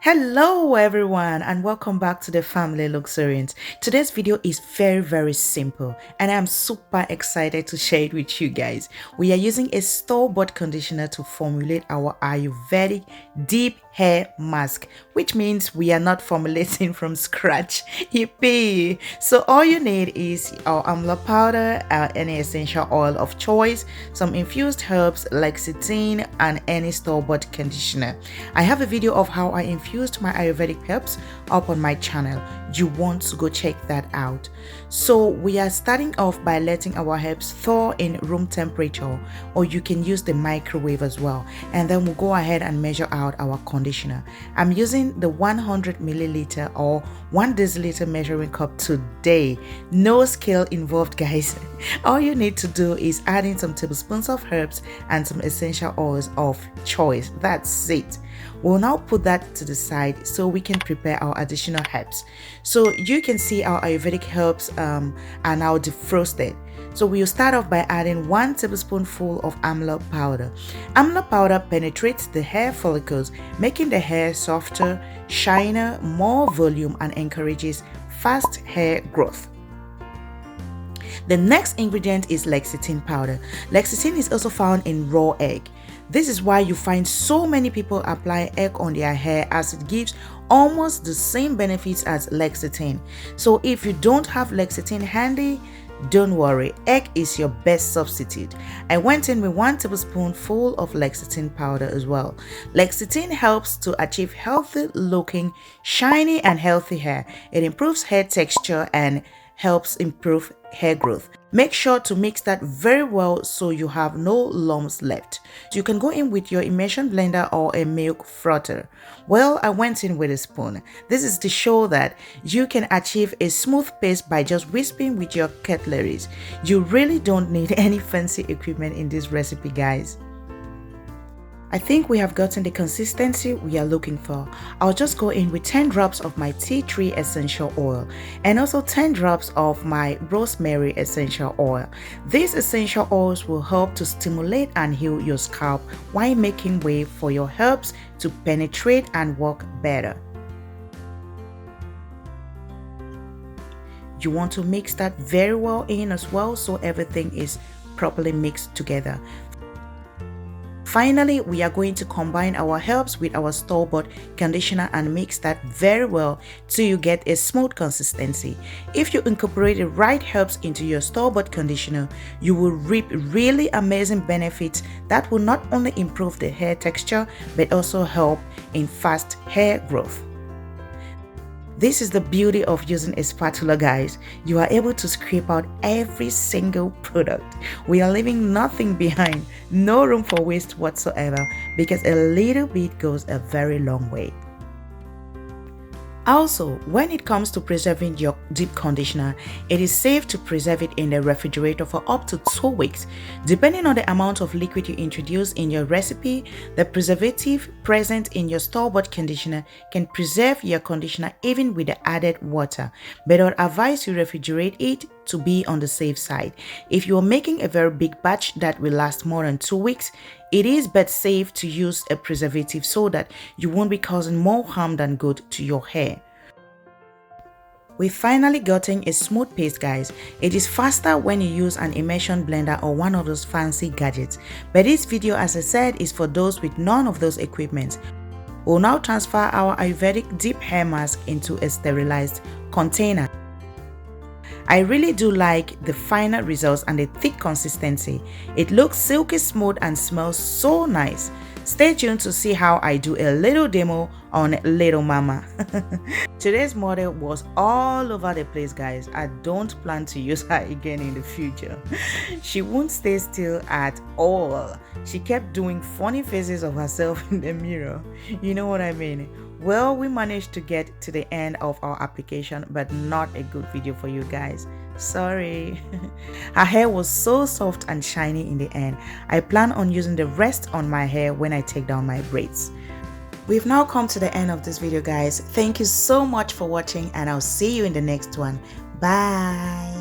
Hello everyone and welcome back to the family Luxorians. Today's video is very simple and I'm super excited to share it with you guys. We are using a store-bought conditioner to formulate our Ayurvedic deep hair mask, which means we are not formulating from scratch. Yippee! So all you need is our amla powder, any essential oil of choice, some infused herbs like lecithin, and any store-bought conditioner. I have a video of how I infused my Ayurvedic herbs up on my channel. You want to go check that out. So we are starting off by letting our herbs thaw in room temperature, or you can use the microwave as well, and then we'll go ahead and measure out our conditioner. I'm using the 100 milliliter or 1 deciliter measuring cup today. No scale involved, guys. All you need to do is add in some tablespoons of herbs and some essential oils of choice. That's it. We'll now put that to the side so we can prepare our additional herbs. So you can see our Ayurvedic herbs are now defrosted. So we'll start off by adding 1 tablespoonful of amla powder. Amla powder penetrates the hair follicles, making the hair softer, shinier, more volume, and encourages fast hair growth. The next ingredient is lecithin powder. Lecithin is also found in raw egg. This is why you find so many people apply egg on their hair, as it gives almost the same benefits as lecithin. So if you don't have lecithin handy, don't worry, egg is your best substitute. I went in with 1 tablespoonful of lecithin powder as well. Lecithin helps to achieve healthy looking, shiny and healthy hair. It improves hair texture and helps improve hair growth. Make sure to mix that very well so you have no lumps left. You can go in with your immersion blender or a milk frotter. Well, I went in with a spoon. This is to show that you can achieve a smooth paste by just whispering with your cutleries. You really don't need any fancy equipment in this recipe, guys. I think we have gotten the consistency we are looking for. I'll just go in with 10 drops of my tea tree essential oil and also 10 drops of my rosemary essential oil. These essential oils will help to stimulate and heal your scalp while making way for your herbs to penetrate and work better. You want to mix that very well in as well so everything is properly mixed together. Finally, we are going to combine our herbs with our store-bought conditioner and mix that very well till you get a smooth consistency. If you incorporate the right herbs into your store-bought conditioner, you will reap really amazing benefits that will not only improve the hair texture but also help in fast hair growth. This is the beauty of using a spatula, guys. You are able to scrape out every single product. We are leaving nothing behind, no room for waste whatsoever, because a little bit goes a very long way. Also, when it comes to preserving your deep conditioner, it is safe to preserve it in the refrigerator for up to 2 weeks. Depending on the amount of liquid you introduce in your recipe, the preservative present in your store-bought conditioner can preserve your conditioner even with the added water. But I would advise you refrigerate it to be on the safe side. If you are making a very big batch that will last more than 2 weeks, it is but safe to use a preservative so that you won't be causing more harm than good to your hair. We've finally gotten a smooth paste, guys. It is faster when you use an immersion blender or one of those fancy gadgets. But this video, as I said, is for those with none of those equipment. We'll now transfer our Ayurvedic deep hair mask into a sterilized container. I really do like the final results and the thick consistency. It looks silky smooth and smells so nice. Stay tuned to see how I do a little demo on Little Mama. Today's model was all over the place, guys. I don't plan to use her again in the future. She won't stay still at all. She kept doing funny faces of herself in the mirror. You know what I mean? Well, we managed to get to the end of our application, but not a good video for you guys. Sorry. Her hair was so soft and shiny in the end. I plan on using the rest on my hair when I take down my braids. We've now come to the end of this video, guys. Thank you so much for watching and I'll see you in the next one. Bye.